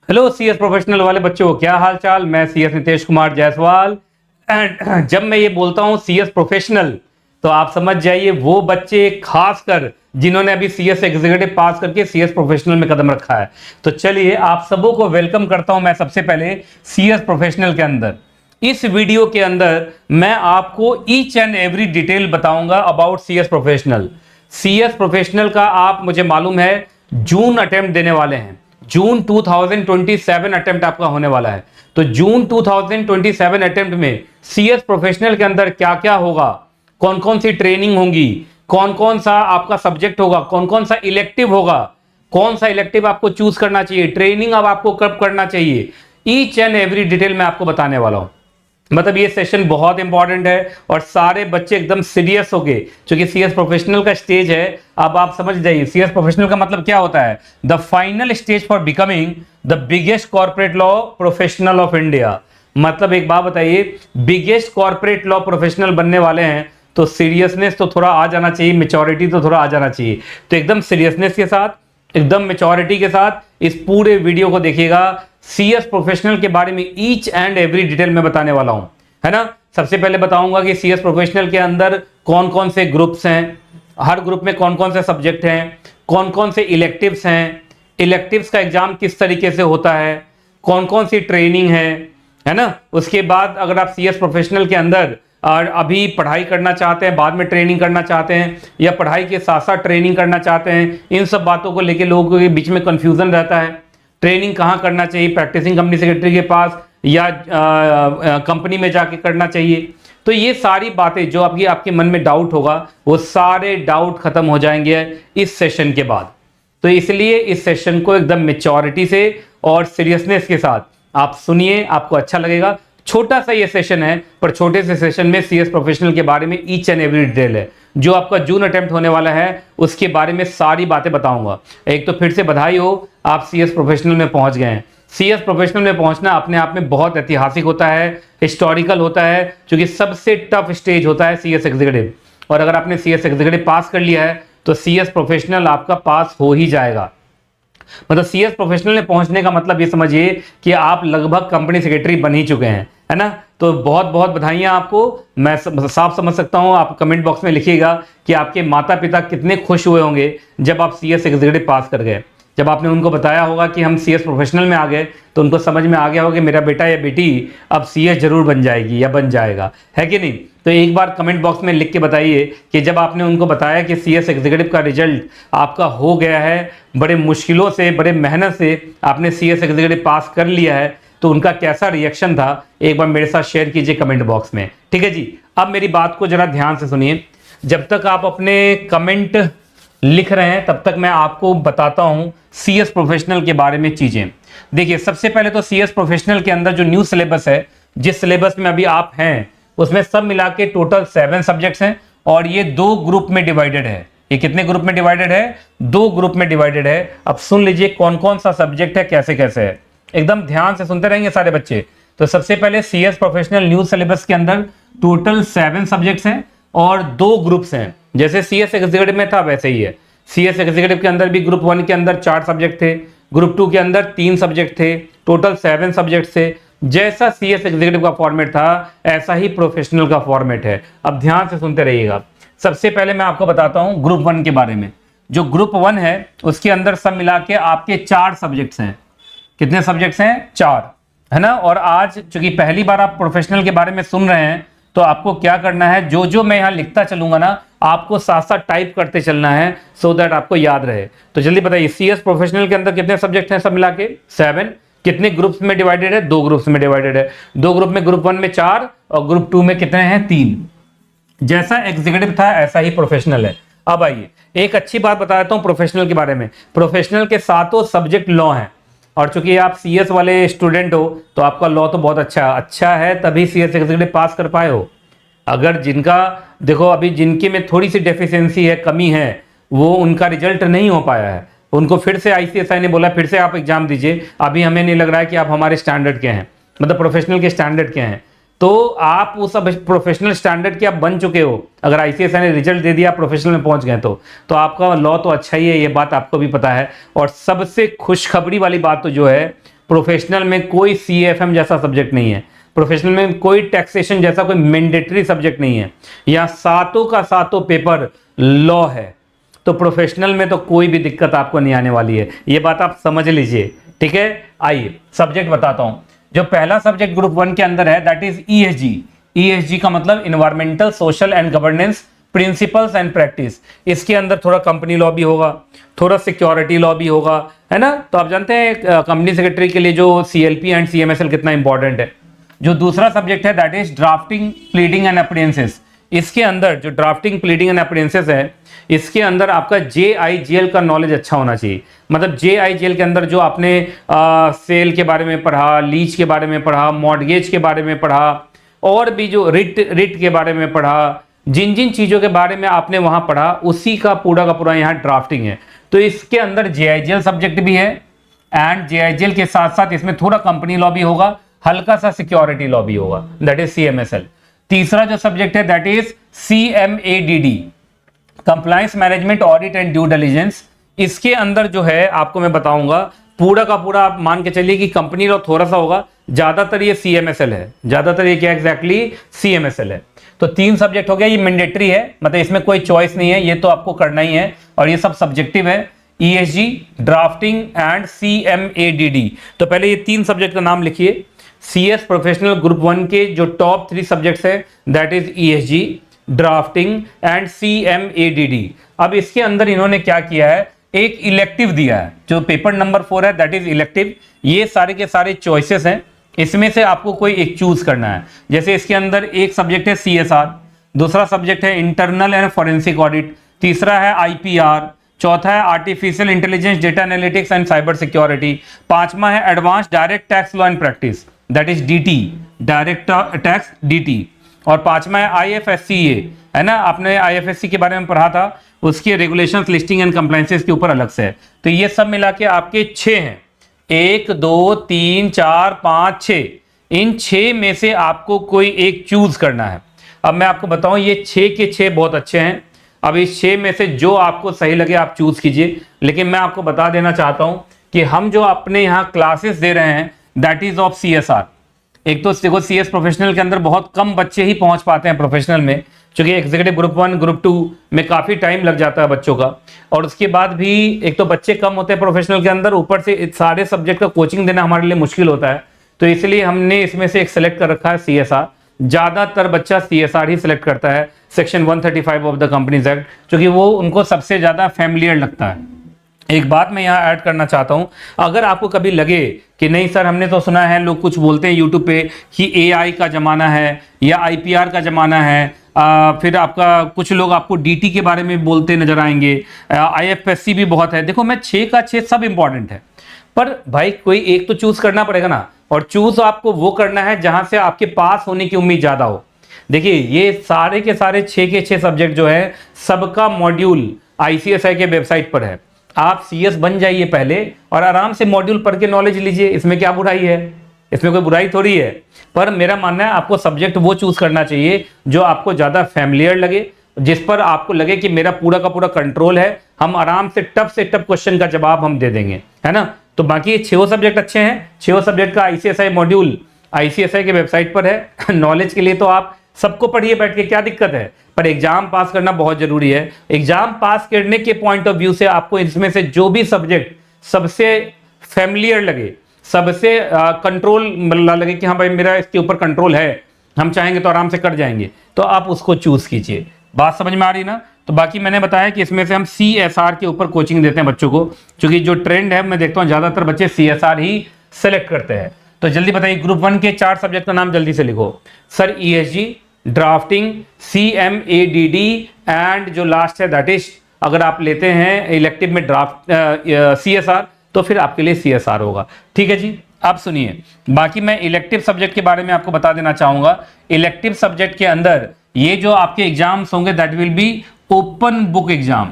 Hello CS professional वाले बच्चों, क्या हाल चाल। मैं सीएस नितेश कुमार जायसवाल। एंड जब मैं ये बोलता हूँ सीएस प्रोफेशनल, तो आप समझ जाइए वो बच्चे खासकर जिन्होंने अभी सीएस एग्जीक्यूटिव पास करके सीएस प्रोफेशनल में कदम रखा है। तो चलिए आप सबों को वेलकम करता हूं मैं सबसे पहले सीएस प्रोफेशनल के अंदर। इस वीडियो के अंदर मैं आपको ईच एंड एवरी डिटेल बताऊंगा about CS professional. CS professional का आप मुझे मालूम है जून अटेम्प्ट देने वाले हैं। जून 2027 अटेम्प्ट आपका होने वाला है। तो जून 2027 अटेम्प्ट में सीएस प्रोफेशनल के अंदर क्या क्या होगा, कौन कौन सी ट्रेनिंग होंगी, कौन कौन सा आपका सब्जेक्ट होगा, कौन कौन सा इलेक्टिव होगा, कौन सा इलेक्टिव आपको चूज करना चाहिए, ट्रेनिंग अब आपको कब करना चाहिए, ईच एंड एवरी डिटेल मैं आपको बताने वाला हूं। मतलब ये सेशन बहुत इंपॉर्टेंट है और सारे बच्चे एकदम सीरियस हो गए क्योंकि सीएस प्रोफेशनल का स्टेज है। अब आप समझ जाइए सीएस प्रोफेशनल का मतलब क्या होता है। The final stage for becoming the biggest corporate law professional of India. मतलब एक बात बताइए, बिगेस्ट कॉर्पोरेट लॉ प्रोफेशनल बनने वाले हैं तो सीरियसनेस तो थोड़ा आ जाना चाहिए, मेच्योरिटी तो थोड़ा आ जाना चाहिए। तो एकदम सीरियसनेस के साथ, एकदम मेच्योरिटी के साथ इस पूरे वीडियो को देखिएगा। सीएस प्रोफेशनल के बारे में ईच एंड एवरी डिटेल में बताने वाला हूं, है ना। सबसे पहले बताऊंगा कि सीएस प्रोफेशनल के अंदर कौन कौन से ग्रुप्स हैं, हर ग्रुप में कौन कौन से सब्जेक्ट हैं, कौन कौन से इलेक्टिव्स हैं, इलेक्टिव्स का एग्जाम किस तरीके से होता है, कौन कौन सी ट्रेनिंग है ना। उसके बाद अगर आप सीएस प्रोफेशनल के अंदर और अभी पढ़ाई करना चाहते हैं, बाद में ट्रेनिंग करना चाहते हैं, या पढ़ाई के साथ साथ ट्रेनिंग करना चाहते हैं, इन सब बातों को लेके लोगों के बीच में कंफ्यूजन रहता है। ट्रेनिंग कहाँ करना चाहिए, प्रैक्टिसिंग कंपनी सेक्रेटरी के पास या कंपनी में जाके करना चाहिए। तो ये सारी बातें जो आपके मन में डाउट होगा वो सारे डाउट खत्म हो जाएंगे इस सेशन के बाद। तो इसलिए इस सेशन को एकदम मेच्योरिटी से और सीरियसनेस के साथ आप सुनिए, आपको अच्छा लगेगा। छोटा सा ये सेशन है पर छोटे से सेशन में सीएस प्रोफेशनल के बारे में ईच एंड एवरी डिटेल है। जो आपका जून अटेम्प्ट होने वाला है उसके बारे में सारी बातें बताऊंगा। एक तो फिर से बधाई हो, आप सीएस प्रोफेशनल में पहुंच गए हैं। सीएस प्रोफेशनल में पहुंचना अपने आप में बहुत ऐतिहासिक होता है, हिस्टोरिकल होता है, क्योंकि सबसे टफ स्टेज होता है सीएस एग्जीक्यूटिव। और अगर आपने सीएस एग्जीक्यूटिव पास कर लिया है तो सीएस प्रोफेशनल आपका पास हो ही जाएगा। मतलब सीएस प्रोफेशनल में पहुंचने का मतलब ये समझिए कि आप लगभग कंपनी सेक्रेटरी बन ही चुके हैं, है ना। तो बहुत बहुत बधाइयां आपको। मैं साफ समझ सकता हूं, आप कमेंट बॉक्स में लिखिएगा कि आपके माता पिता कितने खुश हुए होंगे जब आप सीएस एग्जीक्यूटिव पास कर गए। जब आपने उनको बताया होगा कि हम सीएस प्रोफेशनल में आ गए तो उनको समझ में आ गया होगा कि मेरा बेटा या बेटी अब सीएस जरूर बन जाएगी या बन जाएगा, है कि नहीं। तो एक बार कमेंट बॉक्स में लिख के बताइए कि जब आपने उनको बताया कि सीएस एग्जीक्यूटिव का रिजल्ट आपका हो गया है, बड़े मुश्किलों से, बड़े मेहनत से आपने सीएस एग्जीक्यूटिव पास कर लिया है, तो उनका कैसा रिएक्शन था एक बार मेरे साथ शेयर कीजिए कमेंट बॉक्स में। ठीक है जी। अब मेरी बात को जरा ध्यान से सुनिए। जब तक आप अपने कमेंट लिख रहे हैं तब तक मैं आपको बताता हूं सीएस प्रोफेशनल के बारे में चीजें। देखिए सबसे पहले तो सीएस प्रोफेशनल के अंदर जो न्यू सिलेबस है, जिस सिलेबस में अभी आप हैं उसमें सब मिला के टोटल 7 सब्जेक्ट्स हैं और ये 2 ग्रुप में डिवाइडेड है। ये कितने ग्रुप में डिवाइडेड है? 2 ग्रुप में डिवाइडेड है। अब सुन लीजिए कौन कौन सा सब्जेक्ट है, कैसे कैसे है, एकदम ध्यान से सुनते रहेंगे सारे बच्चे। तो सबसे पहले सीएस प्रोफेशनल न्यू सिलेबस के अंदर टोटल 7 सब्जेक्ट्स हैं और 2 ग्रुप्स हैं। जैसे सीएस एग्जीक्यूटिव में था वैसे ही है। सीएस एग्जीक्यूटिव के अंदर भी ग्रुप 1 के अंदर 4 सब्जेक्ट थे, ग्रुप 2 के अंदर 3 सब्जेक्ट थे, टोटल 7 सब्जेक्ट थे। जैसा सीएस एग्जीक्यूटिव का फॉर्मेट था ऐसा ही प्रोफेशनल का फॉर्मेट है। अब ध्यान से सुनते रहिएगा। सबसे पहले मैं आपको बताता हूं ग्रुप 1 के बारे में। जो ग्रुप 1 है उसके अंदर सब मिला के आपके 4 सब्जेक्ट्स हैं। कितने सब्जेक्ट्स हैं? 4, है ना। और आज चूंकि पहली बार आप प्रोफेशनल के बारे में सुन रहे हैं तो आपको क्या करना है, जो जो मैं यहां लिखता चलूंगा ना आपको साथ साथ टाइप करते चलना है सो दैट आपको याद रहे। तो जल्दी बताइए सीएस प्रोफेशनल के अंदर कितने सब्जेक्ट हैं? सब मिला के 7। कितने ग्रुप्स में डिवाइडेड है? 2 ग्रुप्स में डिवाइडेड है। 2 ग्रुप में ग्रुप 1 में 4 और ग्रुप 2 में कितने हैं? 3। जैसा एग्जीक्यूटिव था ऐसा ही प्रोफेशनल है। अब आइए एक अच्छी बात बता देता हूं प्रोफेशनल के बारे में। प्रोफेशनल के सातों सब्जेक्ट लॉ हैं और चूंकि आप सीएस वाले स्टूडेंट हो तो आपका लॉ तो बहुत अच्छा है, तभी सीएस एग्जीक्यूटिव पास कर पाए हो। अगर जिनका देखो अभी जिनके में थोड़ी सी डेफिशिएंसी है, कमी है, वो उनका रिजल्ट नहीं हो पाया है, उनको फिर से आईसीएसआई ने बोला फिर से आप एग्जाम दीजिए। अभी हमें नहीं लग रहा है कि आप हमारे स्टैंडर्ड के हैं, मतलब प्रोफेशनल के स्टैंडर्ड के हैं। तो आप वो सब प्रोफेशनल स्टैंडर्ड के आप बन चुके हो। अगर आईसीएसआई ने रिजल्ट दे दिया, प्रोफेशनल में पहुंच गए तो आपका लॉ तो अच्छा ही है, ये बात आपको भी पता है। और सबसे खुशखबरी वाली बात तो जो है प्रोफेशनल में कोई CFM जैसा सब्जेक्ट नहीं है, प्रोफेशनल में कोई टैक्सेशन जैसा कोई मैंडेटरी सब्जेक्ट नहीं है, यहाँ सातों का सातों पेपर लॉ है। तो प्रोफेशनल में तो कोई भी दिक्कत आपको नहीं आने वाली है, ये बात आप समझ लीजिए, ठीक है। आइए सब्जेक्ट बताता हूं। जो पहला सब्जेक्ट ग्रुप 1 के अंदर है दैट इज ESG। ESG का मतलब environmental social and governance principles and practice. इसके अंदर थोड़ा कंपनी लॉ भी होगा, थोड़ा सिक्योरिटी लॉ भी होगा, है ना। तो आप जानते हैं कंपनी सेक्रेटरी के लिए जो CLP एंड CMSL कितना इंपॉर्टेंट है। जो दूसरा सब्जेक्ट है that is drafting, pleading and appearances. इसके अंदर जो ड्राफ्टिंग, प्लीडिंग एंड अपीयरेंसेस है, इसके अंदर आपका JIGL का नॉलेज अच्छा होना चाहिए। मतलब JIGL के अंदर जो आपने सेल के बारे में पढ़ा, लीज के बारे में पढ़ा, मॉर्गेज के बारे में पढ़ा, और भी जो रिट के बारे में पढ़ा, जिन जिन चीज़ों के बारे में आपने वहां पढ़ा, उसी का पूरा यहाँ ड्राफ्टिंग है। तो इसके अंदर JIGL सब्जेक्ट भी है, एंड JIGL के साथ साथ इसमें थोड़ा कंपनी लॉ भी होगा, हल्का सा सिक्योरिटी लॉ भी होगा, दैट इज CMSL। तीसरा जो सब्जेक्ट है that is CMADD, compliance management audit and due diligence. इसके अंदर जो है आपको मैं बताऊंगा, पूरा का पूरा आप मान के चलिए कि कंपनी लॉ थोड़ा सा होगा, ज्यादातर ये CMSL है, ज्यादातर ये क्या एग्जैक्टली CMSL है। तो 3 सब्जेक्ट हो गया, ये मैंडेटरी है, मतलब इसमें कोई चॉइस नहीं है, ये तो आपको करना ही है, और ये सब सब्जेक्टिव है, ESG, ड्राफ्टिंग एंड CMADD। तो पहले ये 3 सब्जेक्ट का नाम लिखिए। CS प्रोफेशनल ग्रुप 1 के जो टॉप 3 सब्जेक्ट्स है that is ESG, drafting and CMADD। अब इसके अंदर इन्होंने क्या किया है, एक इलेक्टिव दिया है, जो पेपर नंबर 4 है दैट इज इलेक्टिव। ये सारे के सारे चॉइसेस हैं, इसमें से आपको कोई एक चूज करना है। जैसे इसके अंदर एक सब्जेक्ट है CSR, दूसरा सब्जेक्ट है इंटरनल एंड फॉरेंसिक ऑडिट, तीसरा है IPR, चौथा है artificial intelligence, data analytics and cyber security, पांचवा है advance direct tax law and practice that is DT, direct tax DT, और पांचवा है IFSCA, है ना। आपने IFSC के बारे में पढ़ा था, उसके रेगुलेशंस, लिस्टिंग एंड कंप्लायंसेस के ऊपर अलग से है। तो ये सब मिला के आपके 6 हैं, 1 2 3 4 5 6। इन 6 में से आपको कोई एक चूज करना है। अब मैं आपको बताऊं, ये 6 के 6 बहुत अच्छे हैं। अब इस 6 में से जो आपको सही लगे आप चूज कीजिए, लेकिन मैं आपको बता देना चाहता हूं कि हम जो अपने यहाँ क्लासेस दे रहे हैं दैट इज ऑफ CSR। एक तो देखो CS प्रोफेशनल के अंदर बहुत कम बच्चे ही पहुंच पाते हैं प्रोफेशनल में, क्योंकि एग्जीक्यूटिव ग्रुप 1 ग्रुप 2 में काफी टाइम लग जाता है बच्चों का, और उसके बाद भी एक तो बच्चे कम होते हैं प्रोफेशनल के अंदर, ऊपर से सारे सब्जेक्ट का कोचिंग देना हमारे लिए मुश्किल होता है। तो इसलिए हमने इसमें से एक सेलेक्ट कर रखा है CSR। ज्यादातर बच्चा CSR ही सिलेक्ट करता है, section 135 of the companies act, क्योंकि वो उनको सबसे ज्यादा फैमिलियर लगता है। एक बात मैं यहाँ ऐड करना चाहता हूँ, अगर आपको कभी लगे कि नहीं सर हमने तो सुना है, लोग कुछ बोलते हैं यूट्यूब पे कि AI का ज़माना है या IPR का ज़माना है, फिर आपका कुछ लोग आपको DT के बारे में बोलते नजर आएंगे, IFSC भी बहुत है। देखो मैं 6 का 6 सब इंपॉर्टेंट है, पर भाई कोई एक तो चूज करना पड़ेगा ना, और चूज आपको वो करना है जहां से आपके पास होने की उम्मीद ज़्यादा हो। देखिए ये सारे के सारे 6 के 6 सब्जेक्ट जो है, सबका मॉड्यूल ICSI के वेबसाइट पर है। आप CS बन जाइए पहले और आराम से मॉड्यूल पढ़ के नॉलेज लीजिए, इसमें क्या बुराई है, इसमें कोई बुराई थोड़ी है। पर मेरा मानना है आपको सब्जेक्ट वो चूज करना चाहिए जो आपको ज्यादा फैमिलियर लगे, जिस पर आपको लगे कि मेरा पूरा का पूरा कंट्रोल है, हम आराम से टफ क्वेश्चन का जवाब हम दे देंगे, है ना। तो बाकी ये 6 सब्जेक्ट अच्छे हैं, 6 सब्जेक्ट का ICSI मॉड्यूल ICSI के वेबसाइट पर है। नॉलेज के लिए तो आप सबको पढ़िए बैठ के, क्या दिक्कत है, पर एग्जाम पास करना बहुत जरूरी है। एग्जाम पास करने के पॉइंट ऑफ व्यू से आपको इसमें से जो भी सब्जेक्ट सबसे फैमिलियर लगे, सबसे कंट्रोल लगे कि हाँ भाई मेरा इसके ऊपर कंट्रोल है, हम चाहेंगे तो आराम से कर जाएंगे, तो आप उसको चूज कीजिए। बात समझ में आ रही ना। तो बाकी मैंने बताया कि इसमें से हम CSR के ऊपर कोचिंग देते हैं बच्चों को, क्योंकि जो ट्रेंड है मैं देखता हूँ ज्यादातर बच्चे CSR ही सेलेक्ट करते हैं। तो जल्दी बताइए ग्रुप 1 के 4 सब्जेक्ट का नाम जल्दी से लिखो sir. ESG, drafting, CMADD and जो लास्ट है दैट इज, अगर आप लेते हैं इलेक्टिव में ड्राफ्ट CSR तो फिर आपके लिए CSR होगा। ठीक है जी। अब सुनिए, बाकी मैं इलेक्टिव सब्जेक्ट के बारे में आपको बता देना चाहूंगा। इलेक्टिव सब्जेक्ट के अंदर ये जो आपके एग्जाम्स होंगे that will be open book exam.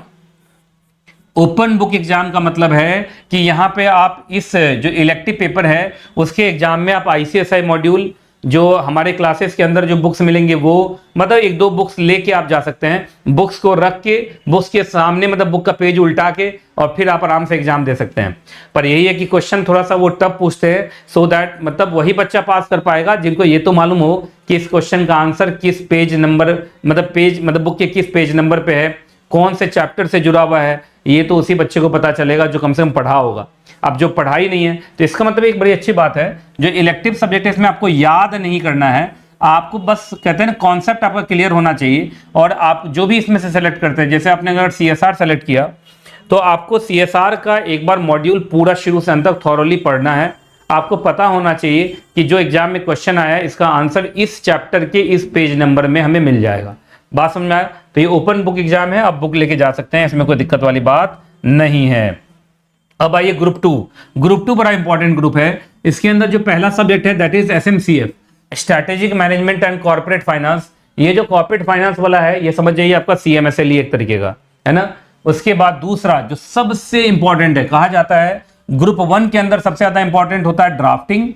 Open book exam का मतलब है कि यहां पे आप इस जो इलेक्टिव पेपर है उसके एग्जाम में आप ICSI मॉड्यूल, जो हमारे क्लासेस के अंदर जो बुक्स मिलेंगे वो मतलब एक दो बुक्स लेके आप जा सकते हैं, बुक्स को रख के बुक्स के सामने मतलब बुक का पेज उल्टा के और फिर आप आराम से एग्जाम दे सकते हैं। पर यही है कि क्वेश्चन थोड़ा सा वो टफ पूछते हैं, सो दैट मतलब वही बच्चा पास कर पाएगा जिनको ये तो मालूम हो कि इस क्वेश्चन का आंसर किस पेज नंबर मतलब बुक के किस पेज नंबर पे है, कौन से चैप्टर से जुड़ा हुआ है, ये तो उसी बच्चे को पता चलेगा जो कम से कम पढ़ा होगा। अब जो पढ़ाई नहीं है तो इसका मतलब एक बड़ी अच्छी बात है, जो इलेक्टिव सब्जेक्ट है इसमें आपको याद नहीं करना है, आपको बस कहते हैं ना कॉन्सेप्ट आपका क्लियर होना चाहिए। और आप जो भी इसमें से सेलेक्ट करते हैं, जैसे आपने अगर CSR सेलेक्ट किया तो आपको CSR का एक बार मॉड्यूल पूरा शुरू से अंत तक थॉरोली पढ़ना है। आपको पता होना चाहिए कि जो एग्जाम में क्वेश्चन आया है इसका आंसर इस चैप्टर के इस पेज नंबर में हमें मिल जाएगा। बात समझ में आया? तो ये ओपन बुक एग्जाम है, आप बुक लेके जा सकते हैं, इसमें कोई दिक्कत वाली बात नहीं है। अब आइए ग्रुप 2। ग्रुप 2 बड़ा इंपॉर्टेंट ग्रुप है। इसके अंदर जो पहला सब्जेक्ट है that is SMCF, strategic management and corporate finance. ये जो कॉर्पोरेट फाइनेंस वाला है ये समझ जाइए आपका CMSLE एक तरीके का है ना। उसके बाद दूसरा जो सबसे इंपॉर्टेंट है, कहा जाता है ग्रुप 1 के अंदर सबसे ज्यादा इंपॉर्टेंट होता है ड्राफ्टिंग,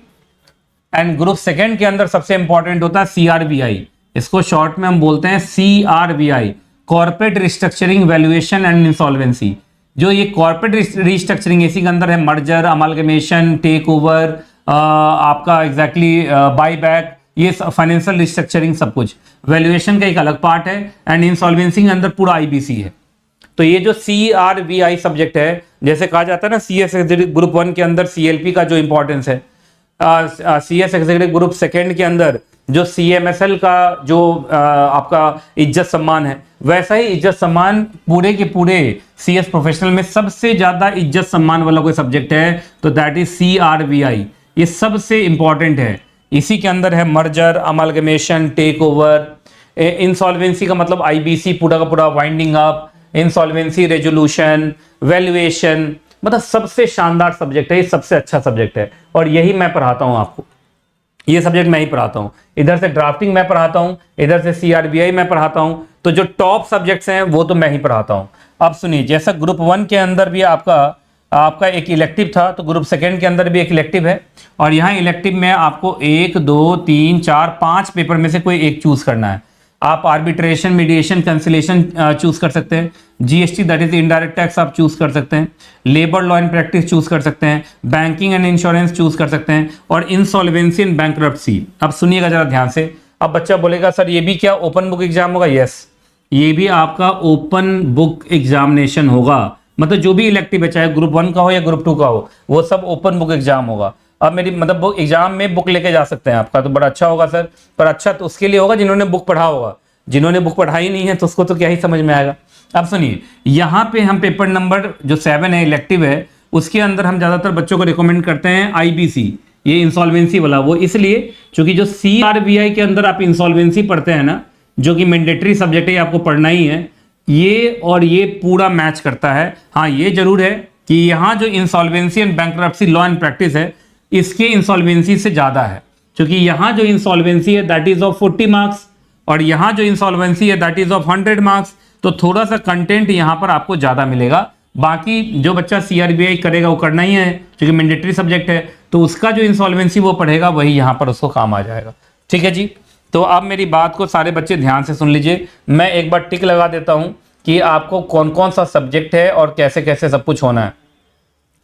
एंड ग्रुप 2 के अंदर सबसे इंपॉर्टेंट होता है CRBI। इसको शॉर्ट में हम बोलते हैं CRBI, corporate restructuring, valuation and insolvency. जो ये कॉर्पोरेट रिस्ट्रक्चरिंग इसी के अंदर है मर्जर, अमालगमेशन, टेक ओवर, आपका एग्जैक्टली बाय बैक, ये फाइनेंशियल रिस्ट्रक्चरिंग सब कुछ। वैल्यूएशन का एक अलग पार्ट है एंड इंसॉल्वेंसी के अंदर पूरा IBC है। तो ये जो CRBI सब्जेक्ट है, जैसे कहा जाता है ना CS एग्जीक्यूटिव ग्रुप 1 के अंदर CLP का जो इंपॉर्टेंस है, CS एग्जीक्यूटिव ग्रुप 2 के अंदर जो CMSL का जो आपका इज्जत सम्मान है, वैसा ही इज्जत सम्मान पूरे के पूरे CS प्रोफेशनल में सबसे ज्यादा इज्जत सम्मान वाला कोई सब्जेक्ट है तो दैट इज CRBI। ये सबसे इंपॉर्टेंट है। इसी के अंदर है merger, amalgamation, take over. Insolvency का मतलब IBC पूरा का पूरा winding up, insolvency resolution, valuation, मतलब सबसे शानदार सब्जेक्ट है, ये सबसे अच्छा सब्जेक्ट है और यही मैं पढ़ाता हूं आपको। ये सब्जेक्ट मैं ही पढ़ाता हूं, इधर से ड्राफ्टिंग मैं पढ़ाता हूं, इधर से CRBI मैं पढ़ाता हूं, तो जो टॉप सब्जेक्ट्स हैं वो तो मैं ही पढ़ाता हूं। अब सुनिए, जैसा ग्रुप 1 के अंदर भी आपका एक इलेक्टिव था, तो ग्रुप 2 के अंदर भी एक इलेक्टिव है और यहाँ इलेक्टिव में आपको 1 2 3 4 5 पेपर में से कोई एक चूज करना है। आप आर्बिट्रेशन, मीडिएशन, कंसिलेशन चूज कर सकते हैं, GST that is indirect tax आप चूज कर सकते हैं, labour law and practice choose कर सकते हैं, बैंकिंग एंड इंश्योरेंस चूज कर सकते हैं और इंसॉल्वेंसी एंड बैंकरप्सी। अब सुनिएगा जरा ध्यान से। अब बच्चा बोलेगा सर ये भी क्या ओपन बुक एग्जाम होगा? यस, ये भी आपका ओपन बुक एग्जामिनेशन होगा। मतलब जो भी इलेक्टिव है, चाहे ग्रुप 1 का हो या ग्रुप 2 का हो, वो सब ओपन बुक एग्जाम होगा। अब मेरी मतलब बुक एग्जाम में बुक लेके जा सकते हैं आपका, तो बड़ा अच्छा होगा सर। पर अच्छा तो उसके लिए होगा जिन्होंने बुक पढ़ा होगा, जिन्होंने बुक पढ़ाई नहीं है तो उसको तो क्या ही समझ में आएगा। अब सुनिए, यहाँ पे हम पेपर नंबर जो 7 है इलेक्टिव है, उसके अंदर हम ज्यादातर बच्चों को रिकमेंड करते हैं IBC, ये इंसॉल्वेंसी वाला। वो इसलिए क्योंकि जो CRBI के अंदर आप इंसॉल्वेंसी पढ़ते हैं ना, जो कि मैंडेटरी सब्जेक्ट है, आपको पढ़ना ही है, ये और ये पूरा मैच करता है। हाँ, ये जरूर है कि यहाँ जो insolvency and bankruptcy law and practice है, इसके इंसॉल्वेंसी से ज्यादा है, क्योंकि यहाँ जो इंसॉल्वेंसी है दैट इज ऑफ 40 मार्क्स और यहाँ जो इंसॉल्वेंसी है दैट इज ऑफ 100 मार्क्स। तो थोड़ा सा कंटेंट यहाँ पर आपको ज्यादा मिलेगा। बाकी जो बच्चा CRBI करेगा वो करना ही है क्योंकि मैंडेटरी सब्जेक्ट है, तो उसका जो इंसॉल्वेंसी वो पढ़ेगा वही यहाँ पर उसको काम आ जाएगा। ठीक है जी। तो अब मेरी बात को सारे बच्चे ध्यान से सुन लीजिए। मैं एक बार टिक लगा देता हूं कि आपको कौन कौन सा सब्जेक्ट है और कैसे कैसे सब कुछ होना है।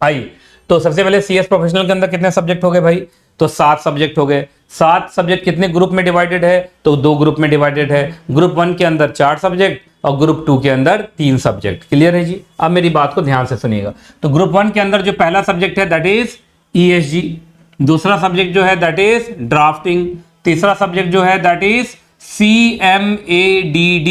आइए, तो सबसे पहले CS प्रोफेशनल के अंदर कितने सब्जेक्ट हो गए भाई? तो 7 सब्जेक्ट हो गए। 7 सब्जेक्ट कितने ग्रुप में डिवाइडेड है? तो 2 ग्रुप में डिवाइडेड है। ग्रुप 1 के अंदर 4 सब्जेक्ट और ग्रुप 2 के अंदर 3 सब्जेक्ट। क्लियर है जी? अब मेरी बात को ध्यान से सुनिएगा। तो ग्रुप 1 के अंदर जो पहला सब्जेक्ट है दैट इज ESG, दूसरा सब्जेक्ट जो है दैट इज ड्राफ्टिंग, तीसरा सब्जेक्ट जो है दैट इज CMADD,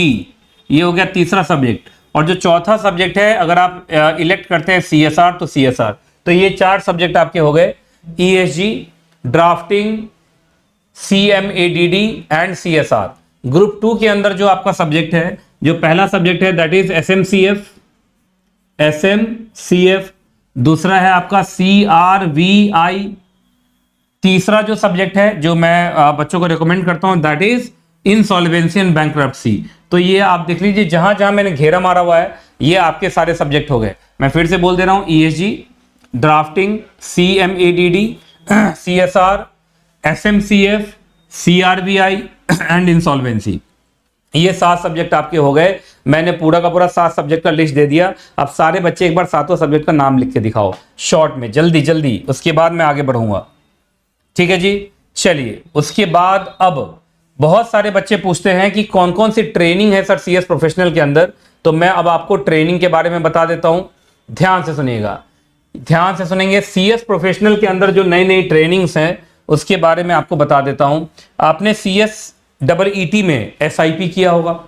ये हो गया तीसरा सब्जेक्ट। और जो चौथा सब्जेक्ट है, अगर आप इलेक्ट करते हैं CSR तो CSR। तो ये 4 सब्जेक्ट आपके हो गए, ESG, drafting, CMADD and CSR। Group 2 के अंदर जो आपका सब्जेक्ट है, जो पहला सब्जेक्ट है दैट इज SMCF, दूसरा है आपका CRVI, तीसरा जो सब्जेक्ट है जो मैं बच्चों को रिकमेंड करता हूं that is insolvency and bankruptcy. तो ये आप देख लीजिए, जहां जहां मैंने घेरा मारा हुआ है ये आपके सारे सब्जेक्ट हो गए। मैं फिर से बोल दे रहा हूं, ESG, drafting, CMADD, CSR, SMCF, CRBI and insolvency. ये 7 सब्जेक्ट आपके हो गए। मैंने पूरा का पूरा 7 सब्जेक्ट का लिस्ट दे दिया। अब सारे बच्चे एक बार 7 सब्जेक्ट का नाम लिख के दिखाओ शॉर्ट में, जल्दी जल्दी, उसके बाद मैं आगे बढ़ूंगा। ठीक है जी, चलिए। उसके बाद अब बहुत सारे बच्चे पूछते हैं कि कौन कौन सी ट्रेनिंग है सर CS प्रोफेशनल के अंदर, तो मैं अब आपको ट्रेनिंग के बारे में बता देता हूं। ध्यान से सुनिएगा, ध्यान से सुनेंगे। CS प्रोफेशनल के अंदर जो नई नई ट्रेनिंग्स हैं उसके बारे में आपको बता देता हूं। आपने CSEET में SIP किया होगा,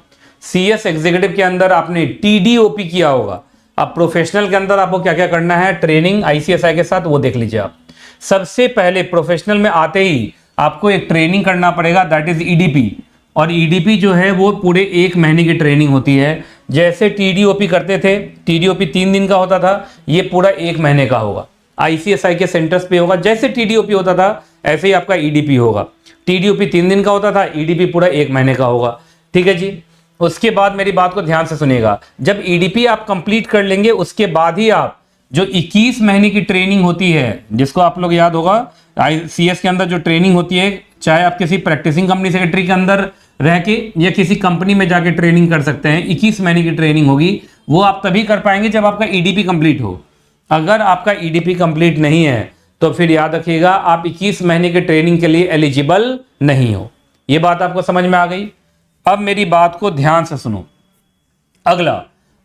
CS एग्जीक्यूटिव के अंदर आपने TDOP किया होगा। अब प्रोफेशनल के अंदर आपको क्या क्या करना है ट्रेनिंग ICSI के साथ, वो देख लीजिए आप। सबसे पहले प्रोफेशनल में आते ही आपको एक ट्रेनिंग करना पड़ेगा, दैट इज EDP। और EDP जो है वो पूरे 1 महीने की ट्रेनिंग होती है। जैसे TDOP करते थे, TDOP 3 दिन का होता था, ये पूरा 1 महीने का होगा। ICSI के सेंटर्स पे होगा। जैसे TDOP होता था ऐसे ही आपका EDP होगा। TDOP 3 दिन का होता था, EDP पूरा 1 महीने का होगा। ठीक है जी। उसके बाद मेरी बात को ध्यान से सुनिएगा, जब EDP आप कंप्लीट कर लेंगे उसके बाद ही आप जो 21 महीने की ट्रेनिंग होती है, जिसको आप लोग याद होगा CS के अंदर जो ट्रेनिंग होती है, चाहे आप किसी प्रैक्टिसिंग कंपनी सेक्रेटरी के अंदर रह के या किसी कंपनी में जाके ट्रेनिंग कर सकते हैं। 21 महीने की ट्रेनिंग होगी, वो आप तभी कर पाएंगे जब आपका EDP कंप्लीट हो। अगर आपका EDP कंप्लीट नहीं है तो फिर याद रखिएगा आप 21 महीने की ट्रेनिंग के लिए एलिजिबल नहीं हो। ये बात आपको समझ में आ गई। अब मेरी बात को ध्यान से सुनो। अगला,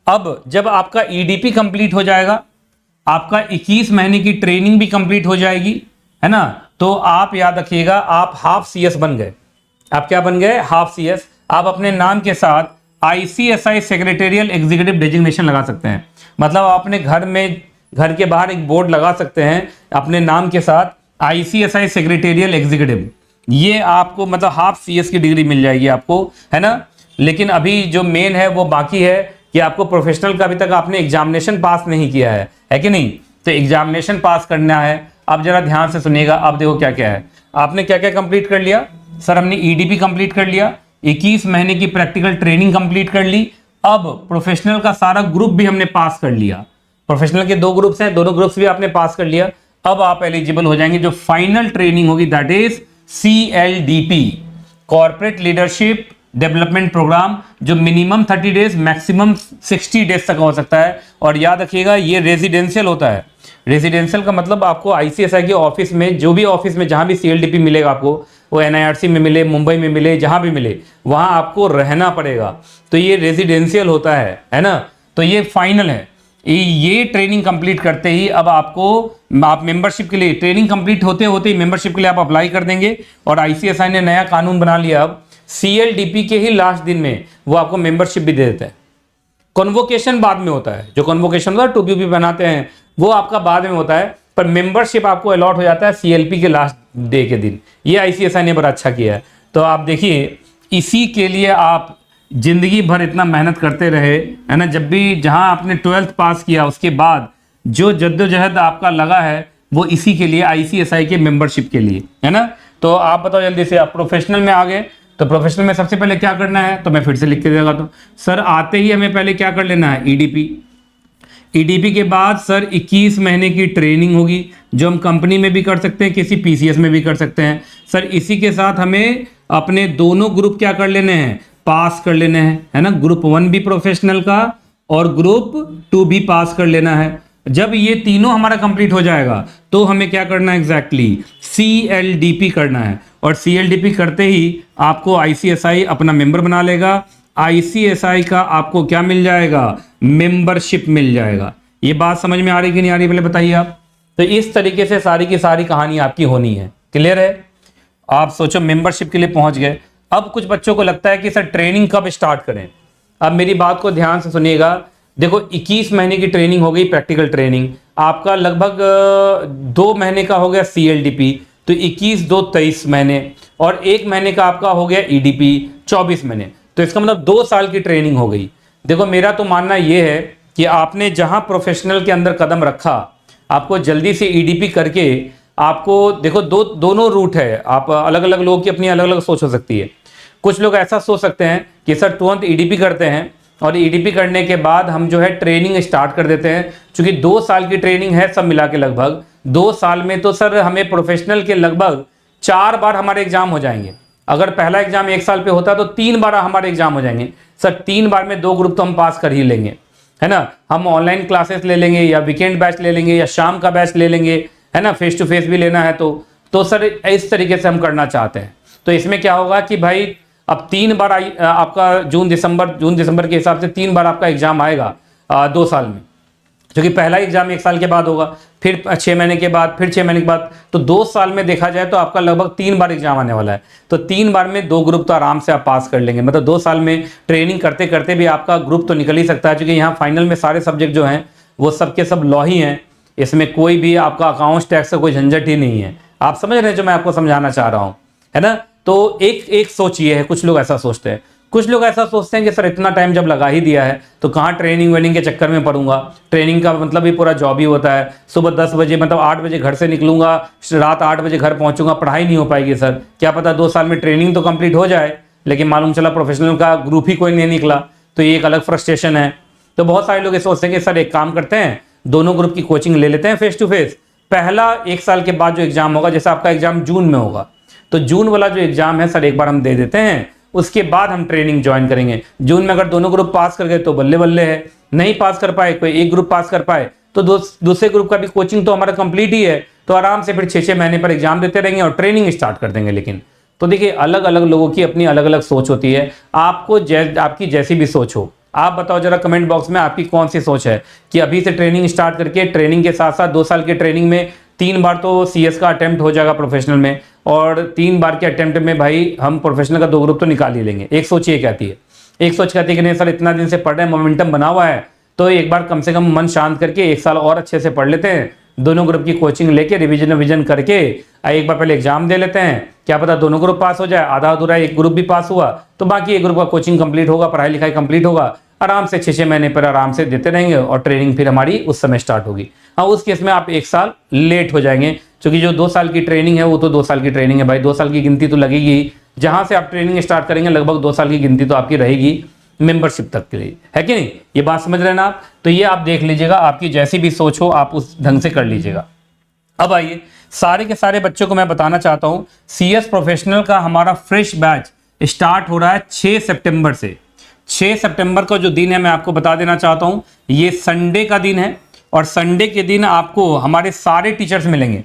अब जब आपका EDP कंप्लीट हो जाएगा, आपका 21 महीने की ट्रेनिंग भी कंप्लीट हो जाएगी, है ना, तो आप याद रखिएगा आप हाफ CS बन गए। आप क्या बन गए? Half CS। आप अपने नाम के साथ ICSI सेक्रेटेरियल एग्जीक्यूटिव डेजिग्नेशन लगा सकते हैं। मतलब आप अपने घर में, घर के बाहर एक बोर्ड लगा सकते हैं अपने नाम के साथ ICSI सेक्रेटेरियल एग्जीक्यूटिव। ये आपको मतलब हाफ CS की डिग्री मिल जाएगी आपको, है ना। लेकिन अभी जो मेन है वो बाकी है कि आपको प्रोफेशनल का अभी तक आपने एग्जामिनेशन पास नहीं किया है कि नहीं, तो एग्जामिनेशन पास करना है। अब जरा ध्यान से सुनिएगा। अब देखो क्या क्या है, आपने क्या क्या कंप्लीट कर लिया सर। हमने EDP कंप्लीट कर लिया, 21 महीने की प्रैक्टिकल ट्रेनिंग कंप्लीट कर ली। अब प्रोफेशनल का सारा ग्रुप भी हमने पास कर लिया। प्रोफेशनल के 2 ग्रुप्स हैं, दोनों ग्रुप्स भी आपने पास कर लिया। अब आप एलिजिबल हो जाएंगे जो फाइनल ट्रेनिंग होगी, that is CLDP, corporate leadership development programme, जो मिनिमम 30 डेज मैक्सिमम 60 डेज तक हो सकता है। और याद रखिएगा ये रेजिडेंशियल होता है। रेजिडेंशियल का मतलब आपको ICSI के ऑफिस में, जो भी ऑफिस में जहां भी CLDP मिलेगा आपको, वो NIRC में मिले, मुंबई में मिले, जहां भी मिले वहां आपको रहना पड़ेगा। तो ये रेजिडेंशियल होता है ना। तो ये फाइनल है। ये ट्रेनिंग कंप्लीट करते ही अब आपको, आप मेंबरशिप के लिए, ट्रेनिंग कंप्लीट होते होते ही मेंबरशिप के लिए आप अप्लाई कर देंगे। और ICSI ने नया कानून बना लिया, अब CLDP के ही लास्ट दिन में वो आपको मेंबरशिप भी दे देता है। कन्वोकेशन बाद में होता है, जो कन्वोकेशन होता है 2PP बनाते हैं वो आपका बाद में होता है, पर मेंबरशिप आपको अलॉट हो जाता है CLP के लास्ट डे के दिन। ये ICSI ने बड़ा अच्छा किया है। तो आप देखिए, इसी के लिए आप जिंदगी भर इतना मेहनत करते रहे, है ना। जब भी जहां आपने 12th पास किया उसके बाद जो जद्दोजहद आपका लगा है वो इसी के लिए, ICSI के मेंबरशिप के लिए, है ना। तो आप बताओ जल्दी से, आप प्रोफेशनल में आ गए। तो प्रोफेशनल में सबसे पहले क्या करना है, तो मैं फिर से लिख के देगा। तो सर आते ही हमें पहले क्या कर लेना है, EDP के बाद सर 21 महीने की ट्रेनिंग होगी, जो हम कंपनी में भी कर सकते हैं, किसी PCS में भी कर सकते हैं। सर इसी के साथ हमें अपने दोनों ग्रुप क्या कर लेने हैं, पास कर लेने हैं, है ना। ग्रुप 1 भी प्रोफेशनल का और ग्रुप 2 भी पास कर लेना है। जब ये तीनों हमारा कंप्लीट हो जाएगा तो हमें क्या करना है एग्जैक्टली, CLDP करना है। और CLDP करते ही आपको ICSI अपना मेंबर बना लेगा। ICSI का आपको क्या मिल जाएगा, मेंबरशिप मिल जाएगा। ये बात समझ में आ रही कि नहीं आ रही, पहले बताइए आप। तो इस तरीके से सारी की सारी कहानी आपकी होनी है। क्लियर है? आप सोचो मेंबरशिप के लिए पहुंच गए। अब कुछ बच्चों को लगता है कि सर ट्रेनिंग कब स्टार्ट करें। अब मेरी बात को ध्यान से सुनिएगा। देखो 21 महीने की ट्रेनिंग हो गई, प्रैक्टिकल ट्रेनिंग आपका लगभग 2 महीने का हो गया CLDP, तो 21 2 23 महीने, और 1 महीने का आपका हो गया EDP 24 महीने। तो इसका मतलब 2 साल की ट्रेनिंग हो गई। देखो मेरा तो मानना यह है कि आपने जहां प्रोफेशनल के अंदर कदम रखा, आपको जल्दी से EDP करके, आपको देखो दोनों रूट है। आप अलग अलग लोगों की अपनी अलग अलग सोच हो सकती है। कुछ लोग ऐसा सोच सकते हैं कि सर तुरंत EDP करते हैं और EDP करने के बाद हम जो है ट्रेनिंग स्टार्ट कर देते हैं। क्योंकि 2 साल की ट्रेनिंग है सब मिला के, लगभग 2 साल में तो सर हमें प्रोफेशनल के लगभग 4 बार हमारे एग्जाम हो जाएंगे। अगर पहला एग्जाम 1 साल पे होता तो 3 बार हमारे एग्जाम हो जाएंगे सर। 3 बार में 2 ग्रुप तो हम पास कर ही लेंगे, है ना। हम ऑनलाइन क्लासेस ले लेंगे या वीकेंड बैच ले लेंगे या शाम का बैच ले लेंगे, है ना, फेस टू फेस भी लेना है तो सर इस तरीके से हम करना चाहते हैं। तो इसमें क्या होगा कि भाई अब 3 बार आपका जून दिसंबर के हिसाब से 3 बार आपका एग्जाम आएगा 2 साल में, क्योंकि पहला एग्जाम 1 साल के बाद होगा, फिर 6 महीने के बाद, फिर 6 महीने के बाद, तो 2 साल में देखा जाए तो आपका लगभग 3 बार एग्जाम आने वाला है। तो 3 बार में 2 ग्रुप तो आराम से आप पास कर लेंगे। मतलब 2 साल में ट्रेनिंग करते करते भी आपका ग्रुप तो निकल ही सकता है, क्योंकि यहाँ फाइनल में सारे सब्जेक्ट जो हैं वो सब के सब लॉ ही हैं। इसमें कोई भी आपका अकाउंट्स टैक्स का कोई झंझट ही नहीं है। आप समझ रहे हैं जो मैं आपको समझाना चाह रहा हूँ, है ना। तो एक सोच ये है, कुछ लोग ऐसा सोचते हैं, कुछ लोग ऐसा सोचते हैं कि सर इतना टाइम जब लगा ही दिया है तो कहाँ ट्रेनिंग वेनिंग के चक्कर में पड़ूंगा। ट्रेनिंग का मतलब भी पूरा जॉब ही होता है। सुबह 10 बजे मतलब 8 बजे घर से निकलूंगा, रात 8 बजे घर पहुंचूंगा, पढ़ाई नहीं हो पाएगी सर। क्या पता 2 साल में ट्रेनिंग तो कंप्लीट हो जाए, लेकिन मालूम चला प्रोफेशनल का ग्रुप ही कोई नहीं निकला, तो ये एक अलग फ्रस्ट्रेशन है। तो बहुत सारे लोग ये सोचते हैं कि सर एक काम करते हैं, दोनों ग्रुप की कोचिंग ले लेते हैं फेस टू फेस। पहला 1 साल के बाद जो एग्जाम होगा, जैसे आपका एग्जाम जून में होगा, तो जून वाला जो एग्जाम है सर एक बार हम दे देते हैं, उसके बाद हम ट्रेनिंग ज्वाइन करेंगे। जून में अगर दोनों ग्रुप पास कर गए तो बल्ले बल्ले है, नहीं पास कर पाए, कोई एक ग्रुप पास कर पाए तो दूसरे ग्रुप का भी कोचिंग तो हमारा कंप्लीट ही है, तो आराम से फिर 6-6 महीने पर एग्जाम देते रहेंगे और ट्रेनिंग स्टार्ट कर देंगे। लेकिन तो देखिए अलग अलग लोगों की अपनी अलग अलग सोच होती है। आपको आपकी जैसी भी सोच हो, आप बताओ जरा कमेंट बॉक्स में आपकी कौन सी सोच है कि अभी से ट्रेनिंग स्टार्ट करके ट्रेनिंग के साथ साथ 2 साल की ट्रेनिंग में 3 बार तो सीएस का अटेम्प्ट हो जाएगा प्रोफेशनल में, और 3 बार के अटेम्प्ट में भाई हम प्रोफेशनल का 2 ग्रुप तो निकाल ही लेंगे। एक सोच ये कहती है, एक सोच कहती है कि नहीं सर इतना दिन से पढ़ रहे हैं, मोमेंटम बना हुआ है, तो एक बार कम से कम मन शांत करके 1 साल और अच्छे से पढ़ लेते हैं, दोनों ग्रुप की कोचिंग लेके रिविजन करके एक बार पहले एग्जाम दे लेते हैं। क्या पता दोनों ग्रुप पास हो जाए, आधा अधूरा एक ग्रुप भी पास हुआ तो बाकी एक ग्रुप का कोचिंग कंप्लीट होगा, पढ़ाई लिखाई कंप्लीट होगा, आराम से 6-6 महीने पर आराम से देते रहेंगे और ट्रेनिंग फिर हमारी उस समय स्टार्ट होगी। हाँ उस केस में आप 1 साल लेट हो जाएंगे, क्योंकि जो 2 साल की ट्रेनिंग है वो तो 2 साल की ट्रेनिंग है भाई, 2 साल की गिनती तो लगेगी ही। जहां से आप ट्रेनिंग स्टार्ट करेंगे लगभग 2 साल की गिनती तो आपकी रहेगी मेंबरशिप तक के लिए, है कि नहीं। ये बात समझ रहे हैं ना आप। तो ये आप देख लीजिएगा, आपकी जैसी भी सोच हो आप उस ढंग से कर लीजिएगा। अब आइए सारे के सारे बच्चों को मैं बताना चाहता हूं, सीएस प्रोफेशनल का हमारा फ्रेश बैच स्टार्ट हो रहा है 6 सितंबर से। 6 सितंबर का जो दिन है मैं आपको बता देना चाहता हूं, ये संडे का दिन है, और संडे के दिन आपको हमारे सारे टीचर्स मिलेंगे।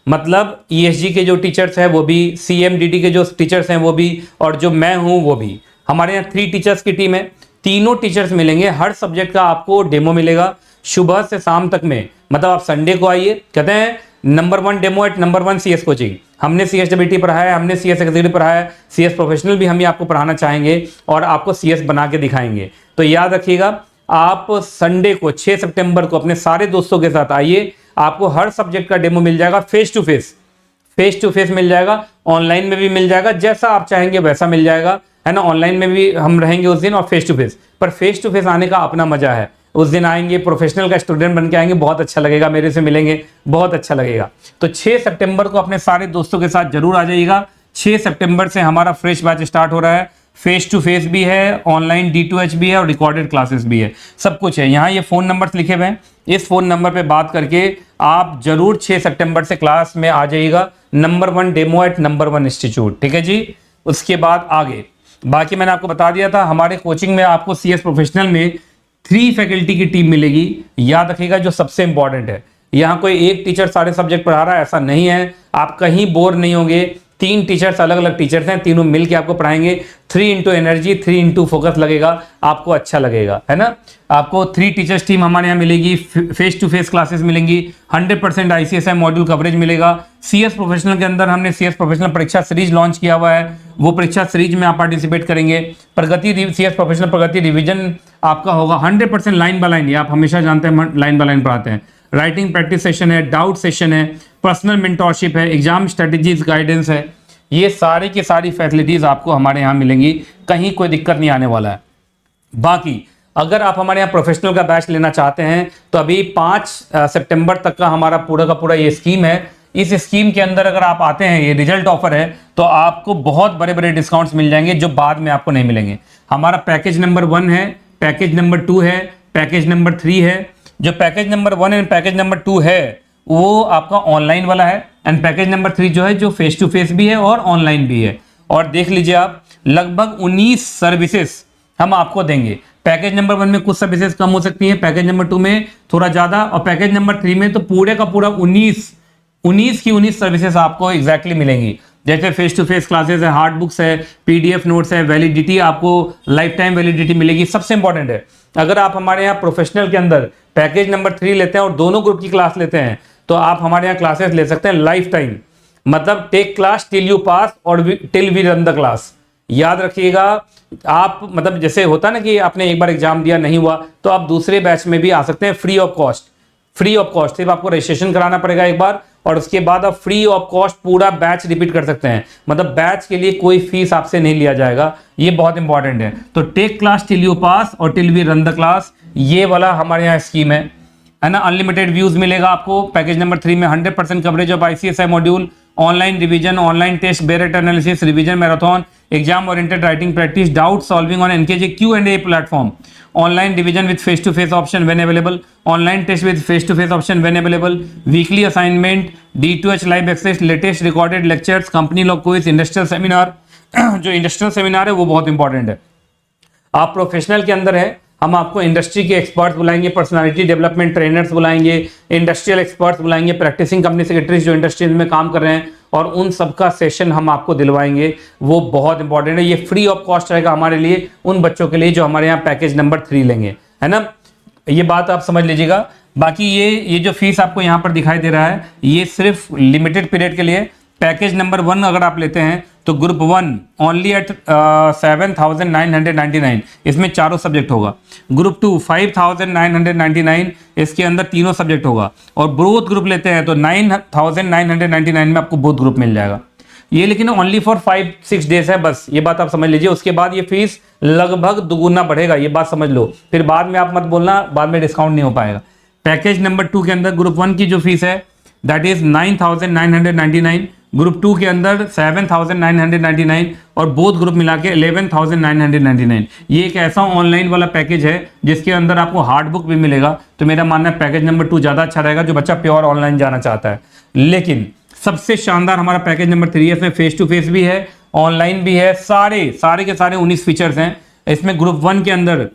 मतलब ईएसजी के जो टीचर्स हैं वो भी, सीएमडीडी के जो टीचर्स हैं वो भी, और जो मैं हूं वो भी। हमारे यहाँ 3 टीचर्स की टीम है, तीनों टीचर्स मिलेंगे। हर सब्जेक्ट का आपको डेमो मिलेगा सुबह से शाम तक में। मतलब आप संडे को आइए, कहते हैं number 1 demo at number 1 CS coaching. हमने सीएसडब्ल्यूटी पढ़ाया है, हमने सीएस एग्जीक्यूटिव पढ़ाया है, सीएस प्रोफेशनल भी हम ही आपको पढ़ाना चाहेंगे और आपको सीएस बना के दिखाएंगे। तो याद रखिएगा, आप संडे को 6 सितंबर को अपने सारे दोस्तों के साथ आइए, आपको हर सब्जेक्ट का डेमो मिल जाएगा फेस टू फेस मिल जाएगा, ऑनलाइन में भी मिल जाएगा, जैसा आप चाहेंगे वैसा मिल जाएगा, है ना। ऑनलाइन में भी हम रहेंगे उस दिन और फेस टू फेस आने का अपना मजा है। उस दिन आएंगे, प्रोफेशनल का स्टूडेंट बन के आएंगे, बहुत अच्छा लगेगा, मेरे से मिलेंगे, बहुत अच्छा लगेगा। तो 6 सितंबर को अपने सारे दोस्तों के साथ जरूर आ जाइएगा। 6 सितंबर से हमारा फ्रेश बैच स्टार्ट हो रहा है, फेस टू फेस भी है, ऑनलाइन D2H भी है और रिकॉर्डेड क्लासेस भी है, सब कुछ है। यहाँ ये फ़ोन नंबर्स लिखे हुए हैं, इस फ़ोन नंबर पे बात करके आप जरूर 6 सितंबर से क्लास में आ जाइएगा। Number 1 demo at number 1 institute, ठीक है जी। उसके बाद आगे बाकी मैंने आपको बता दिया था, हमारे कोचिंग में आपको सीएस प्रोफेशनल में 3 फैकल्टी की टीम मिलेगी। याद रखिएगा जो सबसे इंपॉर्टेंट है, यहाँ कोई एक टीचर सारे सब्जेक्ट पढ़ा रहा है ऐसा नहीं है, आप कहीं बोर नहीं होंगे। 3 टीचर्स, अलग अलग टीचर्स हैं, तीनों मिलके आपको पढ़ाएंगे। 3 इंटू एनर्जी, 3 इंटू फोकस लगेगा, आपको अच्छा लगेगा, है ना। आपको 3 टीचर्स टीम हमारे यहाँ मिलेगी, फेस टू फेस क्लासेस मिलेंगी, 100% ICSI मॉड्यूल कवरेज मिलेगा। सीएस प्रोफेशनल के अंदर हमने सीएस प्रोफेशनल परीक्षा सीरीज लॉन्च किया हुआ है, वो परीक्षा सीरीज में आप पार्टिसिपेट करेंगे। सीएस प्रोफेशनल प्रगति रिवीजन आपका होगा 100% लाइन बाय लाइन, ये आप हमेशा जानते हैं लाइन बाय लाइन पढ़ाते हैं। राइटिंग प्रैक्टिस सेशन है, डाउट सेशन है, पर्सनल मेंटोरशिप है, एग्जाम स्ट्रेटेजीज गाइडेंस है। ये सारी की सारी फैसिलिटीज आपको हमारे यहाँ मिलेंगी, कहीं कोई दिक्कत नहीं आने वाला है। बाकी अगर आप हमारे यहाँ प्रोफेशनल का बैच लेना चाहते हैं तो अभी 5 सितंबर तक का हमारा पूरा का पूरा ये स्कीम है। इस स्कीम के अंदर अगर आप आते हैं, ये रिजल्ट ऑफर है, तो आपको बहुत बड़े बड़े डिस्काउंट्स मिल जाएंगे जो बाद में आपको नहीं मिलेंगे। हमारा पैकेज नंबर 1 है, पैकेज नंबर 2 है, पैकेज नंबर 3 है। जो package number 1 and package number 2 है वो आपका ऑनलाइन वाला है, एंड पैकेज नंबर 3 जो है जो फेस टू फेस भी है और ऑनलाइन भी है। और देख लीजिए आप, लगभग 19 सर्विसेज हम आपको देंगे। पैकेज नंबर 1 में कुछ सर्विसेज कम हो सकती हैं, पैकेज नंबर 2 में थोड़ा ज़्यादा, और पैकेज नंबर 3 में तो पूरे का पूरा 19 की 19 सर्विसेज आपको एग्जैक्टली मिलेंगी। जैसे फेस टू फेस क्लासेस है, हार्ड बुक्स है, पीडीएफ नोट्स है, वैलिडिटी आपको लाइफ टाइम वैलिडिटी मिलेगी। सबसे इंपॉर्टेंट है, अगर आप हमारे यहाँ प्रोफेशनल के अंदर पैकेज नंबर 3 लेते हैं और दोनों ग्रुप की क्लास लेते हैं तो आप हमारे यहाँ क्लासेस ले सकते हैं लाइफ टाइम, मतलब take class till you pass और till we run the class. याद रखिएगा, आप मतलब जैसे होता ना कि आपने एक बार एग्जाम दिया नहीं हुआ तो आप दूसरे बैच में भी आ सकते हैं free of cost. Free of cost, सिर्फ आपको रजिस्ट्रेशन कराना पड़ेगा एक बार और उसके बाद आप फ्री ऑफ कॉस्ट पूरा बैच रिपीट कर सकते हैं। मतलब बैच के लिए कोई फीस आपसे नहीं लिया जाएगा, ये बहुत इंपॉर्टेंट है। तो take class till you pass और till we run the class, ये वाला हमारे यहाँ स्कीम है ना। अनलिमिटेड व्यूज मिलेगा आपको पैकेज नंबर 3 में, 100% coverage of ICSI module, online revision, online test, बेरेट analysis, revision marathon, exam oriented writing practice, doubt solving on NKJ Q&A platform, online revision with face to face option when available, online test with face to face option when available, weekly assignment, D2H live access, latest recorded lectures, company law quiz, industrial seminar. जो industrial seminar है वो बहुत important है। आप professional के अंदर है, हम आपको इंडस्ट्री के एक्सपर्ट्स बुलाएंगे, पर्सनालिटी डेवलपमेंट ट्रेनर्स बुलाएंगे, इंडस्ट्रियल एक्सपर्ट्स बुलाएंगे, प्रैक्टिसिंग कंपनी सेक्रेटरीज जो इंडस्ट्रीज में काम कर रहे हैं, और उन सबका सेशन हम आपको दिलवाएंगे। वो बहुत इंपॉर्टेंट है, ये फ्री ऑफ कॉस्ट रहेगा हमारे लिए, उन बच्चों के लिए जो हमारे यहाँ पैकेज नंबर 3 लेंगे, है ना। ये बात आप समझ लीजिएगा। बाकी ये जो फीस आपको यहाँ पर दिखाई दे रहा है ये सिर्फ लिमिटेड पीरियड के लिए। पैकेज नंबर 1 अगर आप लेते हैं तो ग्रुप 1 ओनली एट 7,999, इसमें चारों सब्जेक्ट होगा। ग्रुप 2 5,999, इसके अंदर तीनों सब्जेक्ट होगा। और बोथ ग्रुप लेते हैं तो 9,999 में आपको बोथ ग्रुप मिल जाएगा। ये लेकिन ओनली फॉर 5-6 डेज है बस, ये बात आप समझ लीजिए। उसके बाद ये फीस लगभग दुगुना बढ़ेगा, ये बात समझ लो, फिर बाद में आप मत बोलना बाद में डिस्काउंट नहीं हो पाएगा। पैकेज नंबर 2 के अंदर ग्रुप 1 की जो फीस है दैट इज 9,999, ग्रुप 2 के अंदर 7,999 और बोथ ग्रुप मिला के 11,999। ये एक ऐसा ऑनलाइन वाला पैकेज है जिसके अंदर आपको हार्ड बुक भी मिलेगा। तो मेरा मानना है पैकेज नंबर 2 ज़्यादा अच्छा रहेगा जो बच्चा प्योर ऑनलाइन जाना चाहता है। लेकिन सबसे शानदार हमारा पैकेज नंबर 3 है, इसमें फेस टू फेस भी है, ऑनलाइन भी है, सारे के सारे 19 फीचर्स हैं। इसमें ग्रुप 1 के अंदर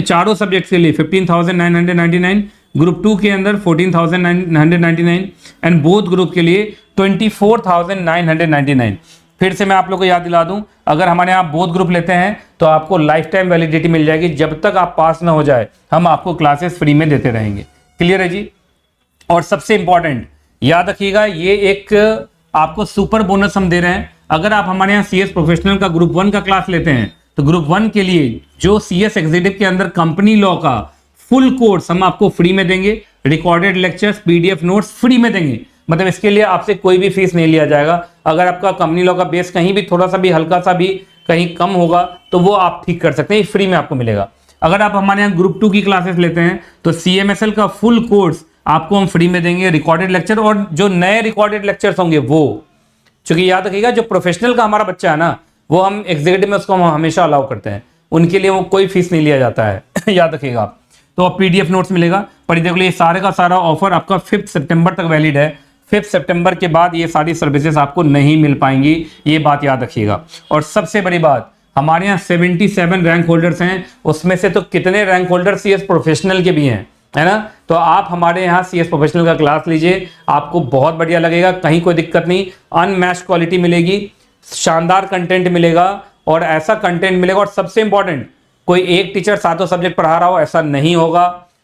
चारों सब्जेक्ट्स के लिए 15,999, ग्रुप 2 के अंदर 14,999 एंड बोथ ग्रुप के लिए 24,999। फिर से मैं आप लोगों को याद दिला दूं, अगर हमारे यहाँ बोथ ग्रुप लेते हैं तो आपको लाइफ टाइम वैलिडिटी मिल जाएगी, जब तक आप पास ना हो जाए हम आपको क्लासेस फ्री में देते रहेंगे। क्लियर है जी। और सबसे इंपॉर्टेंट याद रखिएगा, ये एक आपको सुपर बोनस हम दे रहे हैं। अगर आप हमारे यहाँ CS प्रोफेशनल का ग्रुप 1 का क्लास लेते हैं तो ग्रुप 1 के लिए जो CS एग्जीक्यूटिव के अंदर कंपनी लॉ का फुल कोर्स हम आपको फ्री में देंगे, recorded lectures, PDF notes free में देंगे। मतलब इसके लिए आपसे कोई भी फीस नहीं लिया जाएगा। अगर आपका कंपनी लॉ का बेस कहीं भी थोड़ा सा भी हल्का सा भी कहीं कम होगा तो वो आप ठीक कर सकते हैं, फ्री में आपको मिलेगा। अगर आप हमारे यहाँ ग्रुप 2 की क्लासेस लेते हैं तो CMSL का फुल कोर्स आपको हम फ्री में देंगे, रिकॉर्डेड लेक्चर, और जो नए रिकॉर्डेड लेक्चर्स होंगे वो, चूंकि याद रखिएगा जो प्रोफेशनल का हमारा बच्चा है ना वो हम एग्जीक्यूटिव में उसको हम हमेशा अलाउ करते हैं, उनके लिए वो कोई फीस नहीं लिया जाता है याद रखिएगा आप। तो PDF नोट्स मिलेगा। पर देखो ये सारे का सारा ऑफर आपका 5 सितंबर तक वैलिड है। 5 सितंबर के बाद ये सारी सर्विसेज आपको नहीं मिल पाएंगी, ये बात याद रखिएगा। और सबसे बड़ी बात, हमारे यहाँ 77 रैंक होल्डर्स हैं, उसमें से तो कितने रैंक होल्डर CS प्रोफेशनल के भी हैं, है ना। तो आप हमारे यहाँ CS प्रोफेशनल का क्लास लीजिए, आपको बहुत बढ़िया लगेगा, कहीं कोई दिक्कत नहीं, अनमैच्ड क्वालिटी मिलेगी, शानदार कंटेंट मिलेगा और ऐसा कंटेंट मिलेगा। और सबसे इंपॉर्टेंट, कोई एक टीचर सातों सब्जेक्ट पढ़ा रहा हो ऐसा नहीं होगा।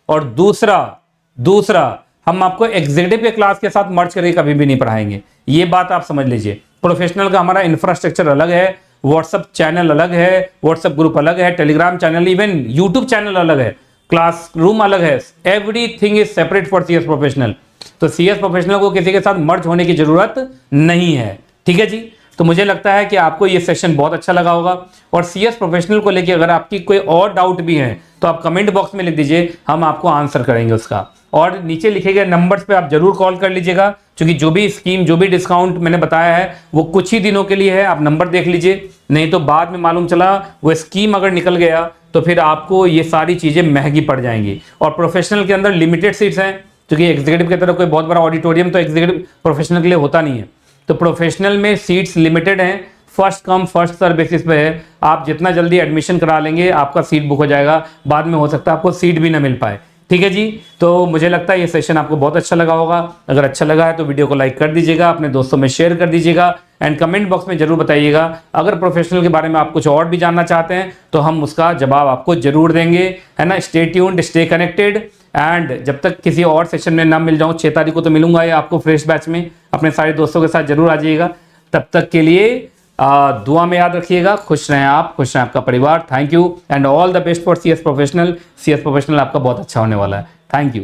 और दूसरा हम आपको एग्जीक्यूटिव के क्लास के साथ मर्ज करके कभी भी नहीं पढ़ाएंगे, ये बात आप समझ लीजिए। प्रोफेशनल का हमारा इंफ्रास्ट्रक्चर अलग है, व्हाट्सएप चैनल अलग है, व्हाट्सएप ग्रुप अलग है, Telegram channel, even YouTube channel अलग है, क्लासरूम अलग है, everything is separate for CS professional. तो CS प्रोफेशनल को किसी के साथ मर्ज होने की जरूरत नहीं है, ठीक है जी। तो मुझे लगता है कि आपको ये सेशन बहुत अच्छा लगा होगा। और CS प्रोफेशनल को लेके अगर आपकी कोई और डाउट भी है तो आप कमेंट बॉक्स में लिख दीजिए, हम आपको आंसर करेंगे उसका। और नीचे लिखे गए नंबर्स पे आप जरूर कॉल कर लीजिएगा, क्योंकि जो भी स्कीम जो भी डिस्काउंट मैंने बताया है वो कुछ ही दिनों के लिए है। आप नंबर देख लीजिए, नहीं तो बाद में मालूम चला वो स्कीम अगर निकल गया तो फिर आपको ये सारी चीज़ें महंगी पड़ जाएंगी। और प्रोफेशनल के अंदर लिमिटेड सीट्स हैं, क्योंकि एग्जीक्यूटिव की तरह कोई बहुत बड़ा ऑडिटोरियम तो एग्जीक्यूटिव प्रोफेशनल के लिए होता नहीं है। तो प्रोफेशनल में सीट्स लिमिटेड हैं, first come first serve basis पे है। आप जितना जल्दी एडमिशन करा लेंगे आपका सीट बुक हो जाएगा, बाद में हो सकता है आपको सीट भी ना मिल पाए। ठीक है जी, तो मुझे लगता है ये सेशन आपको बहुत अच्छा लगा होगा। अगर अच्छा लगा है तो वीडियो को लाइक कर दीजिएगा, अपने दोस्तों में शेयर कर दीजिएगा एंड कमेंट बॉक्स में जरूर बताइएगा। अगर प्रोफेशनल के बारे में आप कुछ और भी जानना चाहते हैं तो हम उसका जवाब आपको जरूर देंगे, है ना। Stay tuned, stay connected and जब तक किसी और सेशन में ना मिल जाऊं, 6 तारीख को तो मिलूंगा ये आपको फ्रेश बैच में, अपने सारे दोस्तों के साथ जरूर आ जाइएगा। तब तक के लिए दुआ में याद रखिएगा। खुश रहें आप, खुश रहें आपका परिवार। Thank you and all the best for CS professional. CS professional आपका बहुत अच्छा होने वाला है। Thank you.